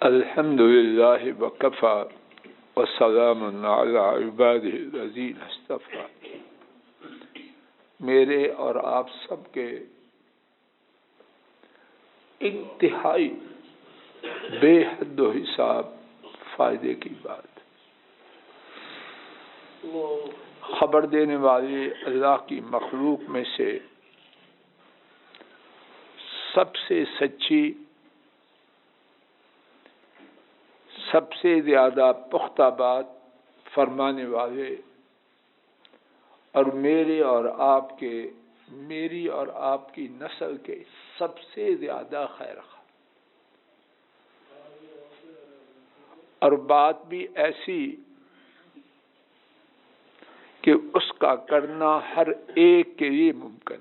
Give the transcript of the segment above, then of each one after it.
الحمد للہ وکفی وسلام علی عبادہ الذین اصطفی۔ میرے اور آپ سب کے انتہائی بے حد و حساب فائدے کی بات، خبر دینے والے اللہ کی مخلوق میں سے سب سے سچی، سب سے زیادہ پختہ بات فرمانے والے اور میری اور آپ کی نسل کے سب سے زیادہ خیر خواہ، اور بات بھی ایسی کہ اس کا کرنا ہر ایک کے لیے ممکن،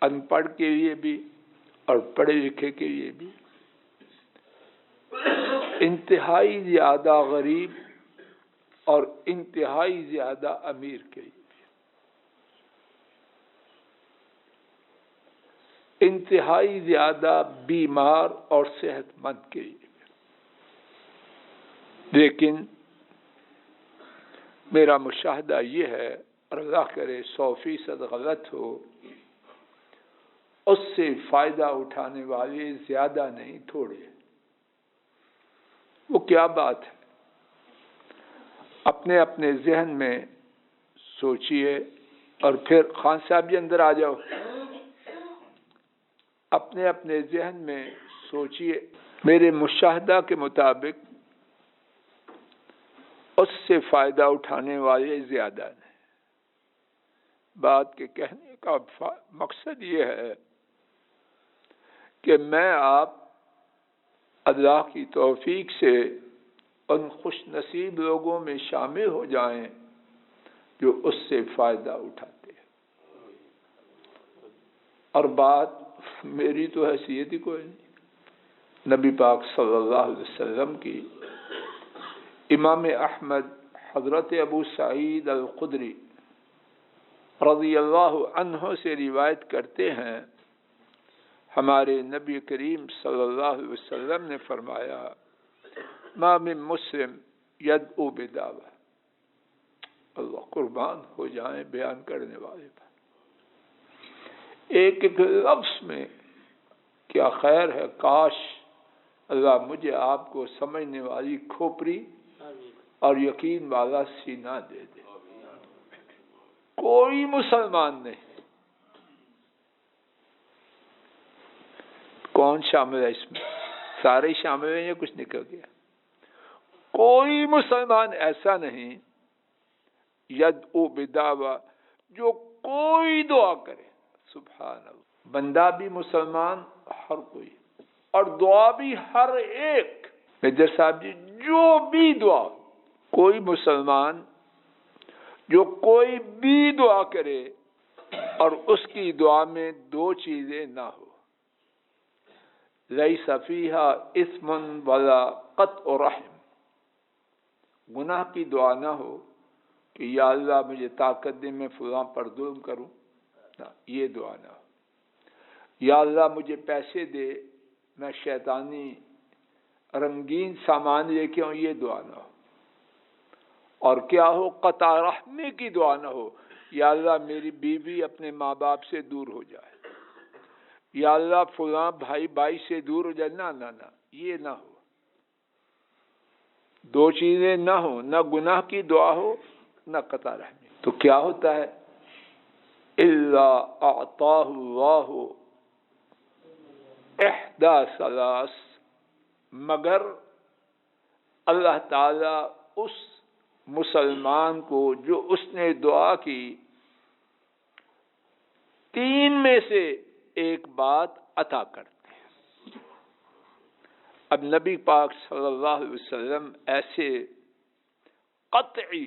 ان پڑھ کے لیے بھی اور پڑھے لکھے کے لیے بھی، انتہائی زیادہ غریب اور انتہائی زیادہ امیر کے لیے بھی، انتہائی زیادہ بیمار اور صحت مند کے لیے بھی۔ لیکن میرا مشاہدہ یہ ہے، اور اللہ کرے 100% غلط ہو، اس سے فائدہ اٹھانے والے زیادہ نہیں تھوڑے۔ وہ کیا بات ہے؟ اپنے اپنے ذہن میں سوچئے، اور پھر خان صاحب جی اندر آ جاؤ، اپنے اپنے ذہن میں سوچئے۔ میرے مشاہدہ کے مطابق اس سے فائدہ اٹھانے والے زیادہ نہیں۔ بات کے کہنے کا مقصد یہ ہے کہ میں آپ اللہ کی توفیق سے ان خوش نصیب لوگوں میں شامل ہو جائیں جو اس سے فائدہ اٹھاتے ہیں۔ اور بات میری تو حیثیت ہی کوئی نہیں، نبی پاک صلی اللہ علیہ وسلم کی، امام احمد حضرت ابو سعید الخدری رضی اللہ عنہ سے روایت کرتے ہیں، ہمارے نبی کریم صلی اللہ علیہ وسلم نے فرمایا، ما من مسلم یدعو بدعوہ، اللہ قربان ہو جائیں بیان کرنے والے پر، ایک ایک لفظ میں کیا خیر ہے، کاش اللہ مجھے آپ کو سمجھنے والی کھوپڑی اور یقین والا سینہ دے دے۔ کوئی مسلمان نہیں، کون شامل ہے اس میں؟ سارے شامل ہیں یا کچھ نکل گیا؟ کوئی مسلمان ایسا نہیں یدعو بدعوہ جو کوئی دعا کرے، سبحان اللہ، بندہ بھی مسلمان ہر کوئی، اور دعا بھی ہر ایک، میجر صاحب جی، جو بھی دعا، کوئی مسلمان جو کوئی بھی دعا کرے اور اس کی دعا میں دو چیزیں نہ ہو، لیس فیہا اثم ولا قطع رحم، گناہ کی دعا نہ ہو کہ یا اللہ مجھے طاقت دے میں فلاں پر ظلم کروں، نہ، یہ دعا نہ ہو۔ یا اللہ مجھے پیسے دے میں شیطانی رنگین سامان لے کے آؤں، یہ دعا نہ ہو۔ اور کیا ہو؟ قطع رحمی کی دعا نہ ہو، یا اللہ میری بیوی اپنے ماں باپ سے دور ہو جائے، یا اللہ فلاں بھائی سے دور ہو جائے، نہ نہ نہ، یہ نہ ہو۔ دو چیزیں نہ ہو، نہ گناہ کی دعا ہو نہ قطع رحمی، تو کیا ہوتا ہے؟ الا اعطاہ اللہ احدی ثلاث، مگر اللہ تعالی اس مسلمان کو جو اس نے دعا کی، تین میں سے ایک بات عطا کرتے ہیں۔ اب نبی پاک صلی اللہ علیہ وسلم ایسے قطعی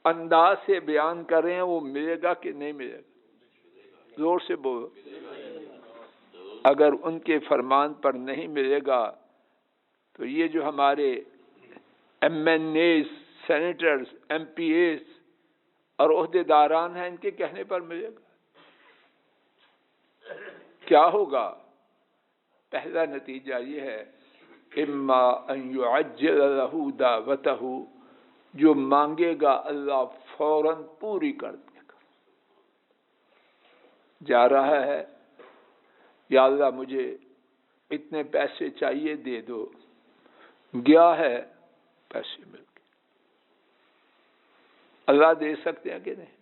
انداز سے بیان کر رہے ہیں، وہ ملے گا کہ نہیں ملے گا؟ زور سے بولو۔ اگر ان کے فرمان پر نہیں ملے گا تو یہ جو ہمارے MNAs, senators, MPAs اور عہدے داران ہیں، ان کے کہنے پر ملے گا؟ کیا ہوگا؟ پہلا نتیجہ یہ ہے اما ان یعجل لہ دعوتہ، جو مانگے گا اللہ فوراً پوری کر دے گا۔ جا رہا ہے، یا اللہ مجھے اتنے پیسے چاہیے دے دو، گیا ہے پیسے مل گئے۔ اللہ دے سکتے ہیں کہ نہیں؟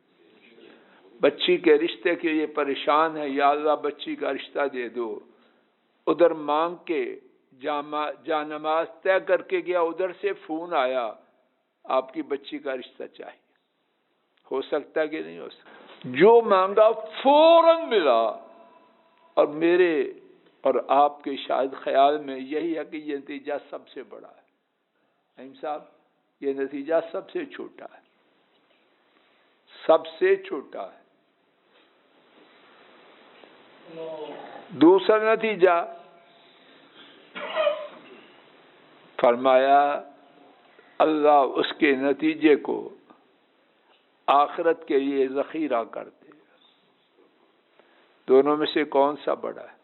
بچی کے رشتے کے لیے پریشان ہے، یا اللہ بچی کا رشتہ دے دو، ادھر مانگ کے جانماز طے کر کے گیا، ادھر سے فون آیا آپ کی بچی کا رشتہ چاہیے۔ ہو سکتا ہے کہ نہیں ہو سکتا؟ جو مانگا فوراً ملا۔ اور میرے اور آپ کے شاید خیال میں یہی ہے کہ یہ نتیجہ سب سے بڑا ہے۔ نعیم صاحب، یہ نتیجہ سب سے چھوٹا ہے، سب سے چھوٹا ہے۔ دوسرا نتیجہ فرمایا اللہ اس کے نتیجے کو آخرت کے لیے ذخیرہ کر دے۔ دونوں میں سے کون سا بڑا ہے؟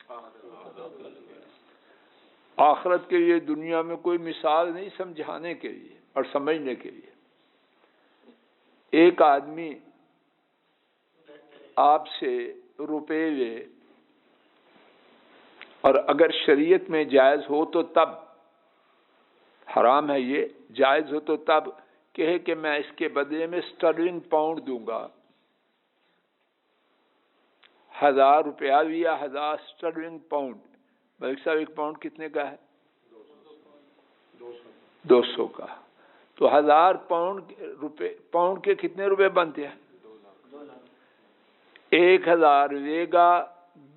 آخرت کے لیے دنیا میں کوئی مثال نہیں سمجھانے کے لیے اور سمجھنے کے لیے۔ ایک آدمی آپ سے روپے لے، اور اگر شریعت میں جائز ہو تو تب، حرام ہے یہ، جائز ہو تو تب کہے کہ میں اس کے بدلے میں اسٹرلنگ پاؤنڈ دوں گا۔ 1000 روپیہ لیا، 1000 اسٹرلنگ پاؤنڈ۔ ملک صاحب ایک پاؤنڈ کتنے کا ہے؟ 200 کا۔ تو 1000 پاؤنڈ کے کتنے روپے بنتے ہیں؟ 1000 لے گا،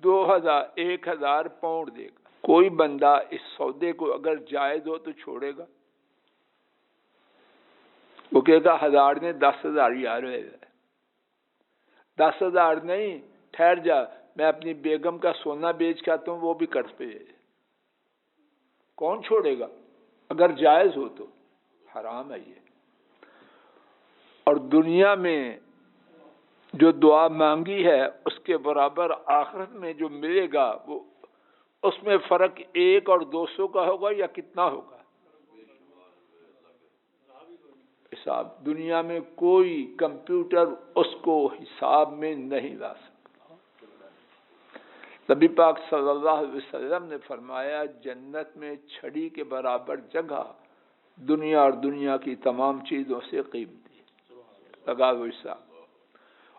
1000 پاؤنڈ دے گا۔ کوئی بندہ اس سودے کو اگر جائز ہو تو چھوڑے گا؟ وہ کہے گا 1000 نے 10,000 یار لے گا۔ 10,000 نہیں، ٹھہر جا، میں اپنی بیگم کا سونا بیچ کے آتا ہوں، وہ بھی قرض پہ لے۔ کون چھوڑے گا؟ اگر جائز ہو تو۔ حرام ہے یہ۔ اور دنیا میں جو دعا مانگی ہے اس کے برابر آخرت میں جو ملے گا، وہ اس میں فرق 1 اور 200 کا ہوگا یا کتنا ہوگا؟ حساب دنیا میں کوئی کمپیوٹر اس کو حساب میں نہیں لا سکتا۔ نبی پاک صلی اللہ علیہ وسلم نے فرمایا جنت میں چھڑی کے برابر جگہ دنیا اور دنیا کی تمام چیزوں سے قیمتی، لگا دو حساب۔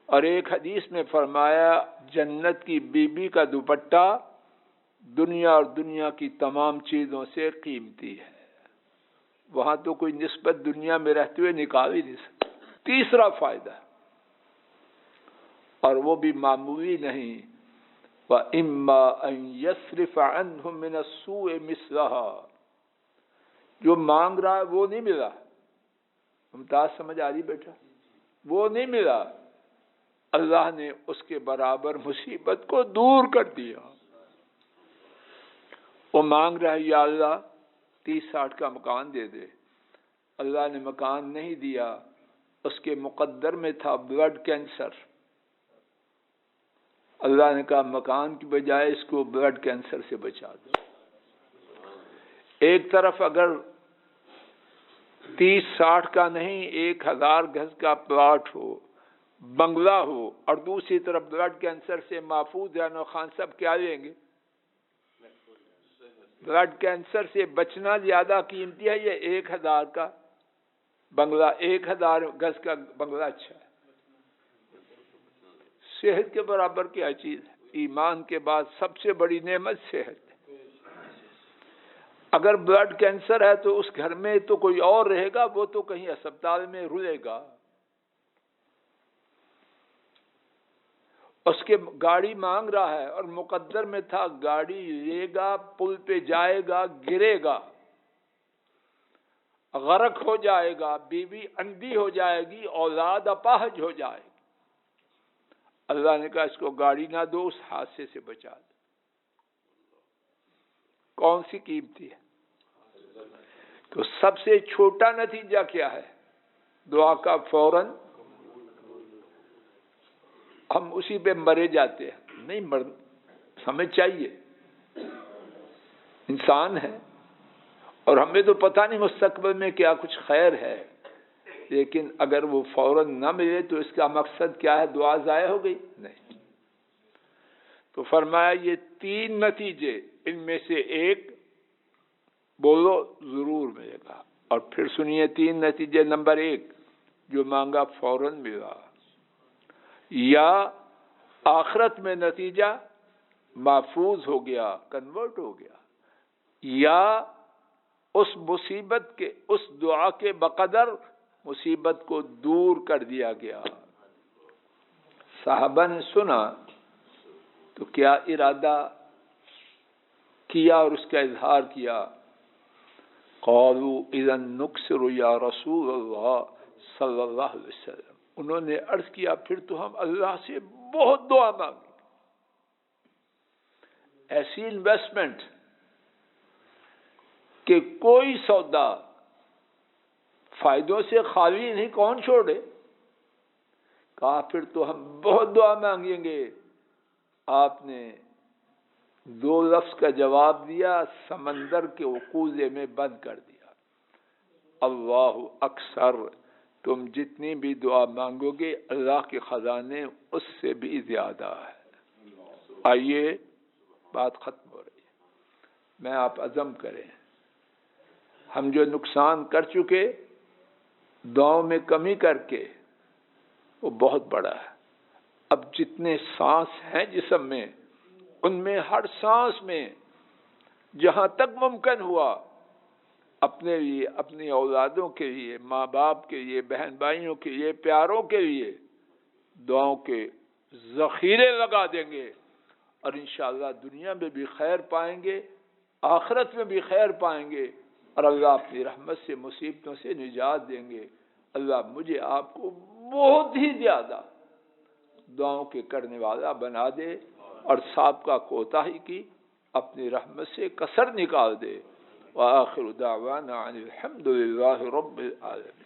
اور ایک حدیث میں فرمایا جنت کی بیوی کا دوپٹہ دنیا اور دنیا کی تمام چیزوں سے قیمتی ہے۔ وہاں تو کوئی نسبت دنیا میں رہتے ہوئے نکال ہی نہیں سکتا۔ تیسرا فائدہ، اور وہ بھی معمولی نہیں، وَإِمَّا أَن يَصْرِفَ عَنْهُم مِّنَ السُّوءِ مِثْلَهَا، جو مانگ رہا ہے وہ نہیں ملا۔ ممتاز سمجھ آ رہی بیٹا؟ وہ نہیں ملا، اللہ نے اس کے برابر مصیبت کو دور کر دیا۔ وہ مانگ رہا ہے یا اللہ 30-60 کا مکان دے دے، اللہ نے مکان نہیں دیا، اس کے مقدر میں تھا بلڈ کینسر، اللہ نے کہا مکان کی بجائے اس کو بلڈ کینسر سے بچا دو۔ ایک طرف اگر 30-60 کا نہیں 1000 گز کا پلاٹ ہو، بنگلہ ہو، اور دوسری طرف بلڈ کینسر سے محفوظ ہے، خان صاحب کیا لیں گے؟ بلڈ کینسر سے بچنا زیادہ قیمتی ہے یا 1000 کا بنگلہ؟ 1000 گز کا بنگلہ اچھا ہے۔ صحت کے برابر کیا چیز ہے؟ ایمان کے بعد سب سے بڑی نعمت صحت ہے۔ اگر بلڈ کینسر ہے تو اس گھر میں تو کوئی اور رہے گا، وہ تو کہیں اسپتال میں رلے گا۔ اس کے گاڑی مانگ رہا ہے اور مقدر میں تھا گاڑی لے گا، پل پہ جائے گا، گرے گا، غرق ہو جائے گا، بیوی اندھی ہو جائے گی، اولاد اپاہج ہو جائے گی۔ اللہ نے کہا اس کو گاڑی نہ دو، اس حادثے سے بچا دو۔ کون سی قیمتی ہے؟ تو سب سے چھوٹا نتیجہ کیا ہے؟ دعا کا فوراً ہم اسی پہ مرے جاتے ہیں۔ نہیں مر، ہمیں چاہیے انسان ہے اور ہمیں تو پتہ نہیں مستقبل میں کیا کچھ خیر ہے، لیکن اگر وہ فوراً نہ ملے تو اس کا مقصد کیا ہے؟ دعا ضائع ہو گئی؟ نہیں۔ تو فرمایا یہ 3 نتیجے، ان میں سے ایک بولو ضرور ملے گا۔ اور پھر سنیے 3 نتیجے۔ نمبر 1، جو مانگا فوراً ملا، یا آخرت میں نتیجہ محفوظ ہو گیا، کنورٹ ہو گیا، یا اس مصیبت کے، اس دعا کے بقدر مصیبت کو دور کر دیا گیا۔ صحابہ نے سنا تو کیا ارادہ کیا اور اس کا اظہار کیا؟ قالوا اذا نکسر یا رسول اللہ صلی اللہ علیہ وسلم، انہوں نے عرض کیا پھر تو ہم اللہ سے بہت دعا مانگیں۔ ایسی انویسٹمنٹ کہ کوئی سودا فائدوں سے خالی نہیں، کون چھوڑے؟ کہا پھر تو ہم بہت دعا مانگیں گے۔ آپ نے 2 لفظ کا جواب دیا، سمندر کے کوزے میں بند کر دیا۔ اللہ اکثر، تم جتنی بھی دعا مانگو گے اللہ کے خزانے اس سے بھی زیادہ ہے۔ آئیے بات ختم ہو رہی ہے، میں آپ عزم کریں، ہم جو نقصان کر چکے دعاؤں میں کمی کر کے وہ بہت بڑا ہے۔ اب جتنے سانس ہیں جسم میں، ان میں ہر سانس میں جہاں تک ممکن ہوا اپنے لیے، اپنی اولادوں کے لیے، ماں باپ کے لیے، بہن بھائیوں کے لیے، پیاروں کے لیے دعاؤں کے ذخیرے لگا دیں گے، اور انشاءاللہ دنیا میں بھی خیر پائیں گے، آخرت میں بھی خیر پائیں گے، اور اللہ اپنی رحمت سے مصیبتوں سے نجات دیں گے۔ اللہ مجھے آپ کو بہت ہی زیادہ دعاؤں کے کرنے والا بنا دے، اور سابقہ کوتاہی کی اپنی رحمت سے کسر نکال دے۔ وآخر دعوانا عن الحمد للہ رب العالمین۔